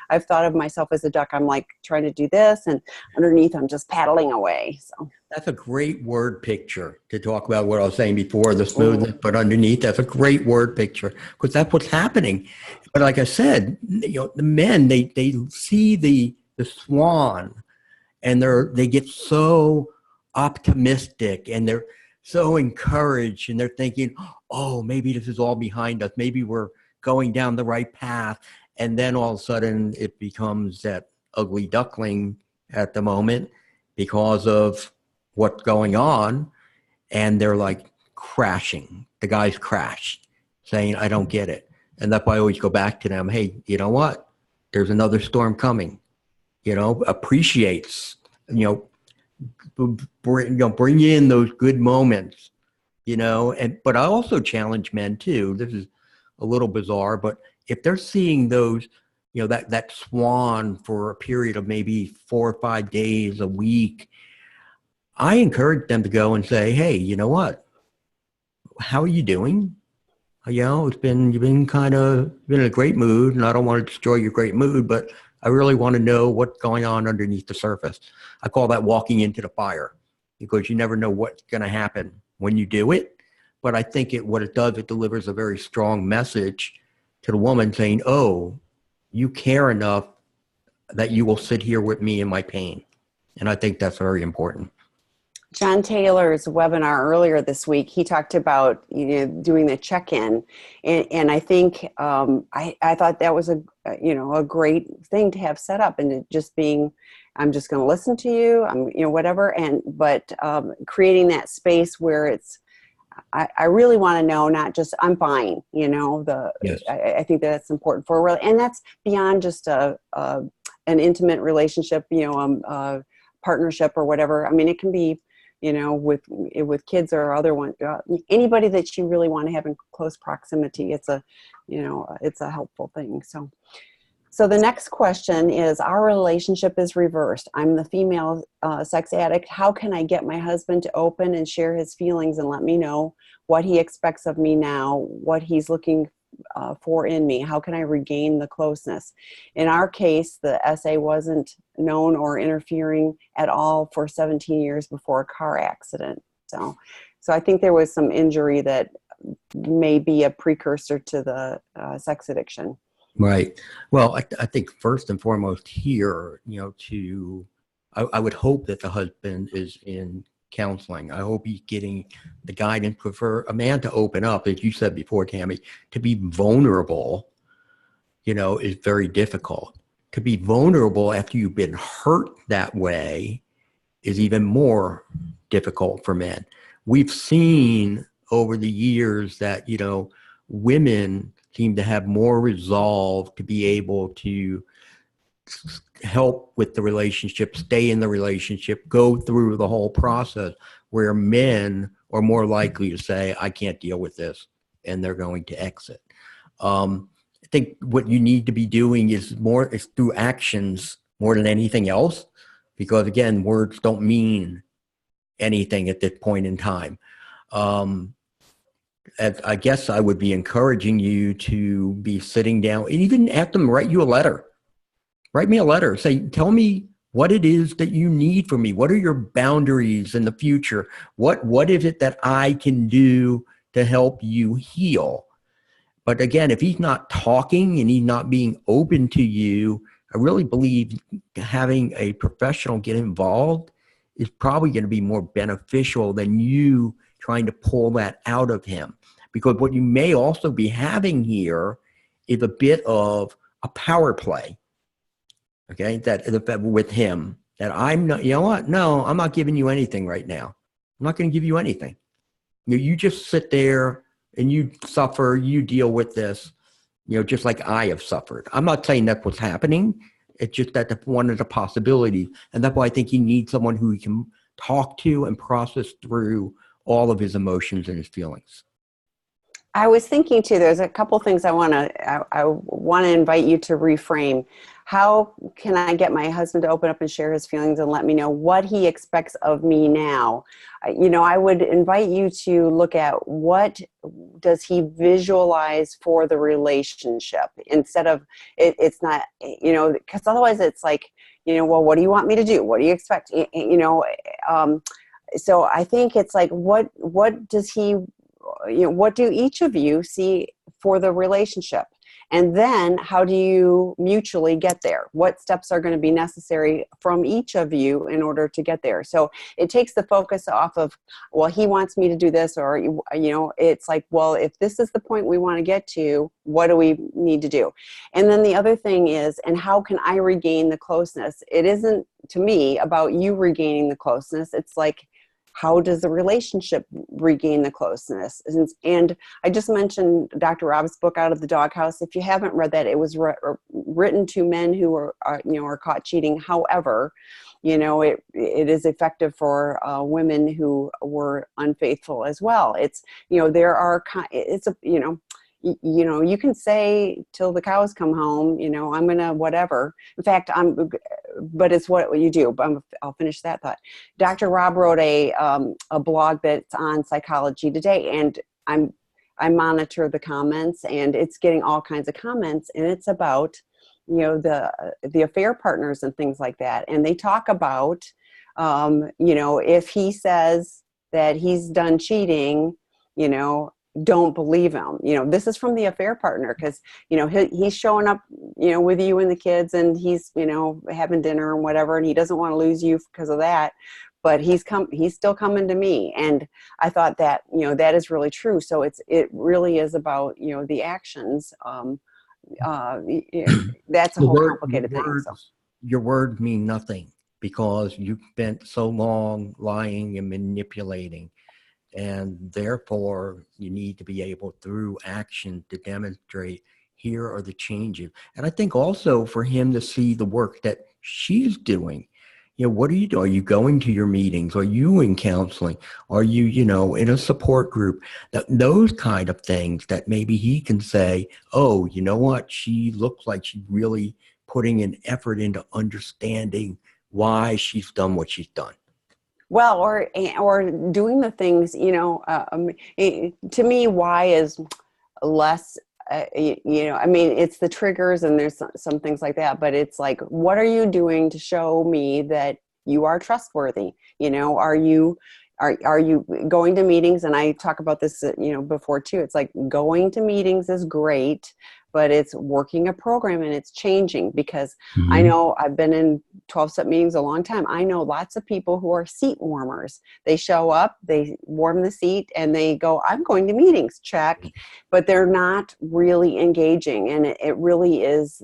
I've thought of myself as a duck. I'm like trying to do this, and underneath I'm just paddling away. So that's a great word picture to talk about what I was saying before, the smoothness, but underneath, that's a great word picture, because that's what's happening. But like I said, the men, they see the swan, and they get so optimistic, and they're so encouraged, and they're thinking, oh, maybe this is all behind us. Maybe we're going down the right path. And then all of a sudden it becomes that ugly duckling at the moment because of what's going on, and they're like crashing. The guys crash, saying, I don't get it. And that's why I always go back to them. Hey, you know what? There's another storm coming. Appreciates, bring in those good moments, but I also challenge men too. This is a little bizarre, but if they're seeing those, that swan for a period of maybe 4 or 5 days, a week, I encourage them to go and say, hey, you know what? How are you doing? You've been in a great mood, and I don't want to destroy your great mood, but I really want to know what's going on underneath the surface. I call that walking into the fire, because you never know what's going to happen when you do it. But I think what it does, it delivers a very strong message to the woman saying, oh, you care enough that you will sit here with me in my pain. And I think that's very important. John Taylor's webinar earlier this week, he talked about doing the check-in, and I think I thought that was a great thing to have set up, and just being, I'm just going to listen to you, whatever, but creating that space where it's, I really want to know, not just I'm fine, Yes. I think that's important for and that's beyond just an intimate relationship, partnership or whatever. I mean, it can be, with kids or other one, anybody that you really want to have in close proximity. It's a helpful thing. So the next question is, our relationship is reversed. I'm the female sex addict. How can I get my husband to open and share his feelings and let me know what he expects of me now, what he's looking for in me? How can I regain the closeness? In our case, the SA wasn't known or interfering at all for 17 years before a car accident. So I think there was some injury that may be a precursor to the sex addiction. Right. Well, I think first and foremost here, I would hope that the husband is in counseling. I hope he's getting the guidance. For a man to open up, as you said before, Tammy, to be vulnerable, is very difficult. To be vulnerable after you've been hurt that way is even more difficult for men. We've seen over the years that, women seem to have more resolve to be able to help with the relationship, stay in the relationship, go through the whole process, where men are more likely to say, I can't deal with this, and they're going to exit. I think what you need to be doing is through actions more than anything else, because again, words don't mean anything at this point in time. I guess I would be encouraging you to be sitting down and even have them write you a letter. Write me a letter. Say, tell me what it is that you need from me. What are your boundaries in the future? What is it that I can do to help you heal? But again, if he's not talking and he's not being open to you, I really believe having a professional get involved is probably going to be more beneficial than you trying to pull that out of him. Because what you may also be having here is a bit of a power play, okay, that with him, that I'm not, no, I'm not giving you anything right now. I'm not going to give you anything. You just sit there and you suffer, you deal with this, just like I have suffered. I'm not saying that's what's happening. It's just that one of the possibilities. And that's why I think you need someone who he can talk to and process through all of his emotions and his feelings. I was thinking too, there's a couple things I want to invite you to reframe. How can I get my husband to open up and share his feelings and let me know what he expects of me now? I would invite you to look at what does he visualize for the relationship, instead of it's not, because otherwise it's like, well, what do you want me to do? What do you expect? So I think it's like, what does he, what do each of you see for the relationship? And then how do you mutually get there? What steps are going to be necessary from each of you in order to get there? So it takes the focus off of, well, he wants me to do this, or, it's like, well, if this is the point we want to get to, what do we need to do? And then the other thing is, and how can I regain the closeness? It isn't, to me, about you regaining the closeness. It's like, how does the relationship regain the closeness? And I just mentioned Dr. Rob's book, Out of the Doghouse. If you haven't read that, it was written to men who are caught cheating. However, it is effective for women who were unfaithful as well. It's, you can say till the cows come home, I'm going to whatever. In fact, but it's what you do. But I'll finish that thought. Dr. Rob wrote a blog that's on Psychology Today, and I monitor the comments, and it's getting all kinds of comments, and it's about, the affair partners and things like that. And they talk about, if he says that he's done cheating, don't believe him. This is from the affair partner, because he's showing up with you and the kids, and he's having dinner and whatever, and he doesn't want to lose you because of that, but he's still coming to me. And I thought that that is really true. So it really is about the actions. That's a whole complicated thing. So. Your words mean nothing, because you've spent so long lying and manipulating. And therefore, you need to be able, through action, to demonstrate, here are the changes. And I think also for him to see the work that she's doing. What are you doing? Are you going to your meetings? Are you in counseling? Are you, in a support group? Those kind of things that maybe he can say, oh, you know what? She looks like she's really putting an effort into understanding why she's done what she's done. Well, or doing the things, to me, why is less I mean, it's the triggers and there's some things like that, but it's like, what are you doing to show me that you are trustworthy? Are you going to meetings? And I talk about this, before too. It's like going to meetings is great, but it's working a program and it's changing, because I know I've been in 12-step meetings a long time. I know lots of people who are seat warmers. They show up, they warm the seat, and they go, I'm going to meetings, check, but they're not really engaging. And it really is,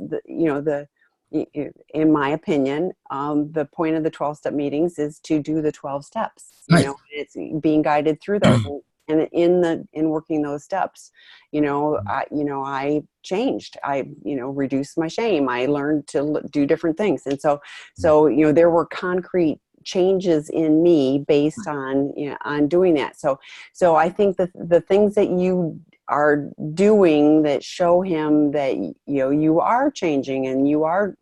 in my opinion, the point of the 12-step meetings is to do the 12 steps. Right. It's being guided through those. And in working those steps, I changed. I, reduced my shame. I learned to do different things. And so, there were concrete changes in me based on, on doing that. So I think that the things that you are doing that show him that, you are changing, and you are,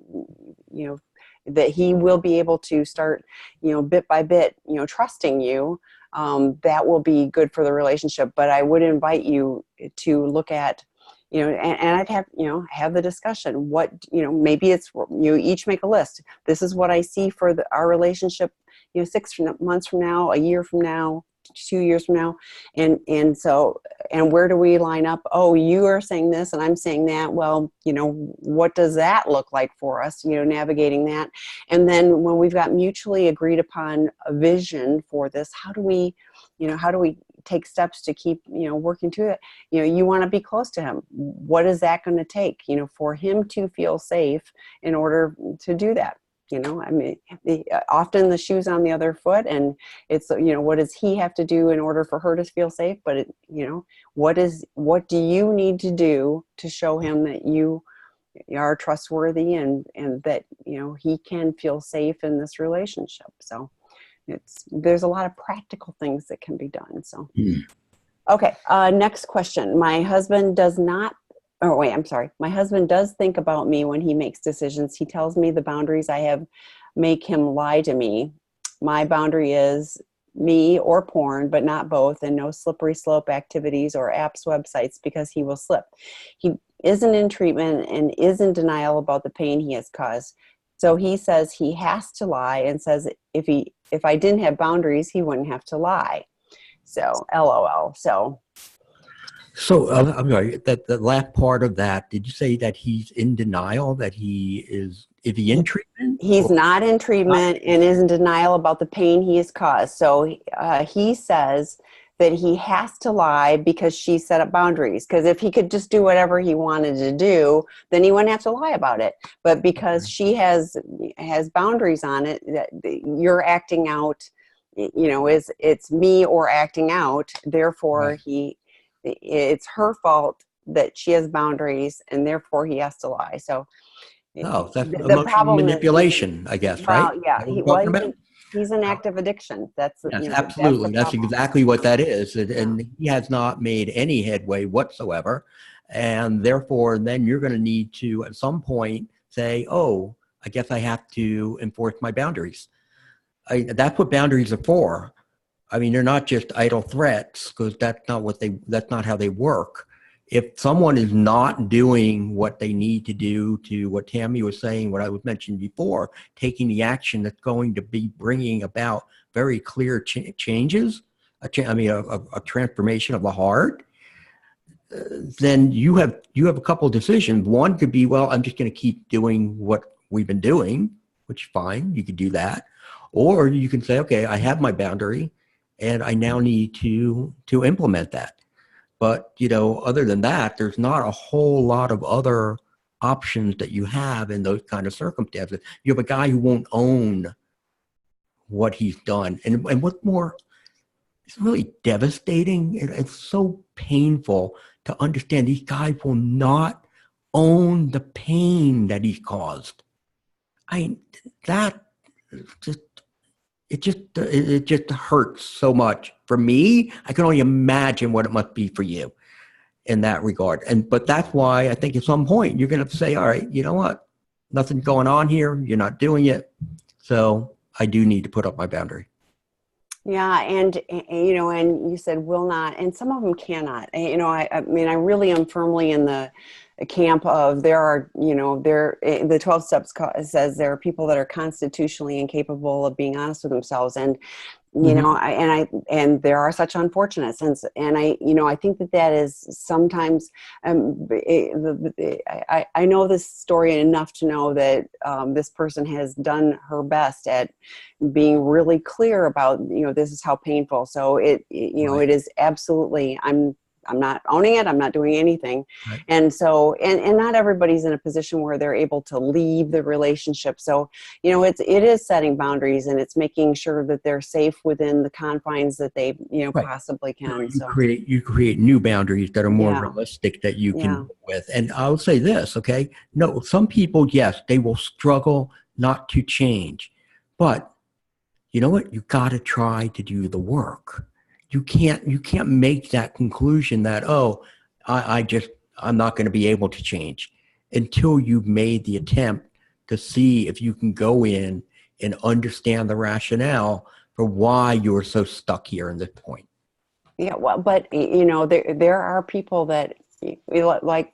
that he will be able to start, bit by bit, trusting you. That will be good for the relationship. But I would invite you to look at, and I'd have the discussion. What, maybe it's, each make a list. This is what I see for our relationship, 6 months from now, a year from now, 2 years from now. And where do we line up? Oh, you are saying this and I'm saying that. Well, what does that look like for us, navigating that? And then when we've got mutually agreed upon a vision for this, how do we take steps to keep, working to it? You want to be close to him. What is that going to take, for him to feel safe in order to do that? I mean, often the shoe's on the other foot, and it's, what does he have to do in order for her to feel safe? But what do you need to do to show him that you are trustworthy, and that, he can feel safe in this relationship? So there's a lot of practical things that can be done. So, okay. Next question. My husband does not My husband does think about me when he makes decisions. He tells me the boundaries I have make him lie to me. My boundary is me or porn, but not both, and no slippery slope activities or apps, websites, because he will slip. He isn't in treatment and is in denial about the pain he has caused. So he says he has to lie, and says if I didn't have boundaries, he wouldn't have to lie. So, LOL. So I'm sorry, that the last part of that, did you say that he's in denial, that is he in treatment? He's not in treatment and is in denial about the pain he has caused. So he says that he has to lie because she set up boundaries. Because if he could just do whatever he wanted to do, then he wouldn't have to lie about it. But because she has boundaries on it, that you're acting out, it's me or acting out. Therefore, Right. It's her fault that she has boundaries, and therefore he has to lie. So Oh, that's the emotional problem manipulation, I guess, right? well, yeah, Is that what we're talking about? he's an active addiction. That's, Yes, that's the absolutely. That's problem. exactly what that is. Yeah. And he has not made any headway whatsoever. And therefore, then you're going to need to, at some point, say, oh, I guess I have to enforce my boundaries. That's what boundaries are for. I mean, they're not just idle threats, because that's not how they work. If someone is not doing what they need to do, to what Tammy was saying, what I was mentioning before, taking the action that's going to be bringing about very clear changes, a transformation of the heart, then you have a couple of decisions. One could be, well, I'm just going to keep doing what we've been doing, which is fine. You could do that. Or you can say, okay, I have my boundary, and I now need to implement that. But, other than that, there's not a whole lot of other options that you have in those kind of circumstances. You have a guy who won't own what he's done. And what's more, it's really devastating. It's so painful to understand these guys will not own the pain that he's caused. That just, it just hurts so much. For me, I can only imagine what it must be for you in that regard. But that's why I think at some point you're going to say, all right, you know what? Nothing's going on here. You're not doing it. So I do need to put up my boundary. Yeah, and you know, and you said will not, and some of them cannot. And, you know, I mean, I really am firmly in the camp of there are, you know, the 12 steps says there are people that are constitutionally incapable of being honest with themselves, and you Hmm. know, and there are such unfortunates, and I, you know, I think that that is sometimes, I know this story enough to know that this person has done her best at being really clear about, you know, this is how painful. So you know, Right. it is absolutely, I'm not owning it. I'm not doing anything. Right. And so, and not everybody's in a position where they're able to leave the relationship. So, you know, it is setting boundaries, and it's making sure that they're safe within the confines that they, you know, Right. possibly No, can. you So, create new boundaries that are more yeah, realistic that you can yeah, live with. And I'll say this, okay? No, some people, yes, they will struggle not to change. But you know what? You got to try to do the work. You can't make that conclusion that, oh, I just I'm not going to be able to change until you've made the attempt to see if you can go in and understand the rationale for why you're so stuck here in this point. yeah. Well, but you know, there are people that like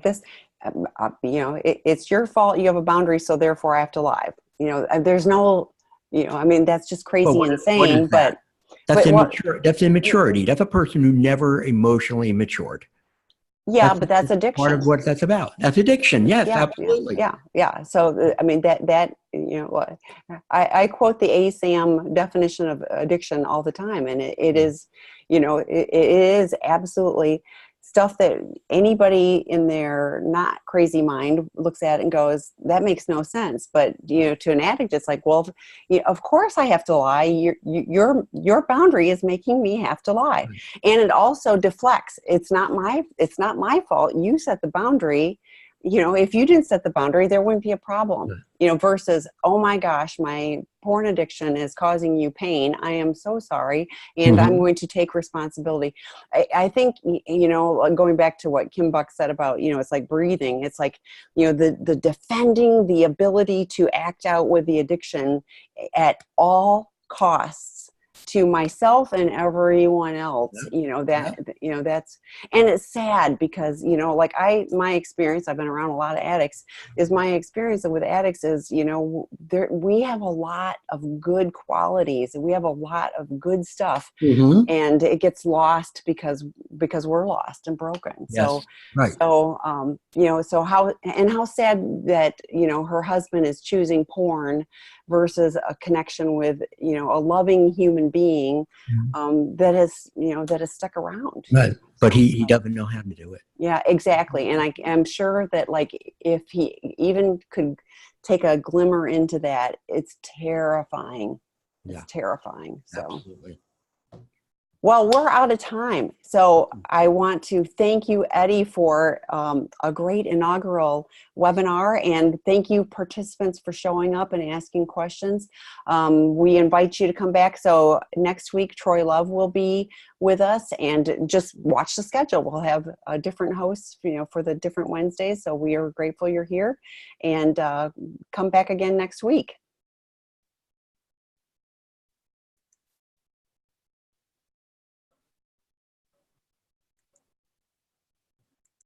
this. You know, it's your fault. You have a boundary, so therefore I have to lie. You know, there's no, you know, I mean, that's just But crazy what is insane. that? That's But what? immature. That's immaturity. That's a person who never emotionally matured. Yeah, That's but that's part of addiction. what that's about. That's addiction. Yes, Yeah, yeah, absolutely. yeah, yeah. So I mean that you know what, I quote the ASAM definition of addiction all the time, and it Yeah. is, you know, it is absolutely stuff that anybody in their not crazy mind looks at and goes, that makes no sense. But you know, to an addict, it's like, well, you know, of course I have to lie. Your boundary is making me have to lie, Right. and it also deflects. It's not my fault. You set the boundary. You know, if you didn't set the boundary, there wouldn't be a problem, you know, versus, oh my gosh, my porn addiction is causing you pain. I am so sorry. And I'm Mhm. going to take responsibility. I think, you know, going back to what Kim Buck said about, you know, it's like breathing. It's like, you know, the defending the ability to act out with the addiction at all costs to myself and everyone else, Yeah. you know, Yeah. that, you know, that's, and it's sad because, you know, like my experience, I've been around a lot of addicts, is my experience with addicts is, you know, we have a lot of good qualities and we have a lot of good stuff, Mhm. and it gets lost because we're lost and broken. Yes. So Right. you know, so how sad that, you know, her husband is choosing porn versus a connection with, you know, a loving human being, Mhm. that has, you know, that has stuck around, you Right. know, But so he doesn't know how to do it. yeah, exactly. And I am sure that, like, if he even could take a glimmer into that, it's terrifying. It's Yeah. terrifying. So, Absolutely. well, we're out of time. So I want to thank you, Eddie, for a great inaugural webinar. And thank you, participants, for showing up and asking questions. We invite you to come back. So next week, Troy Love will be with us. And just watch the schedule. We'll have different hosts, you know, for the different Wednesdays. So we are grateful you're here. And come back again next week.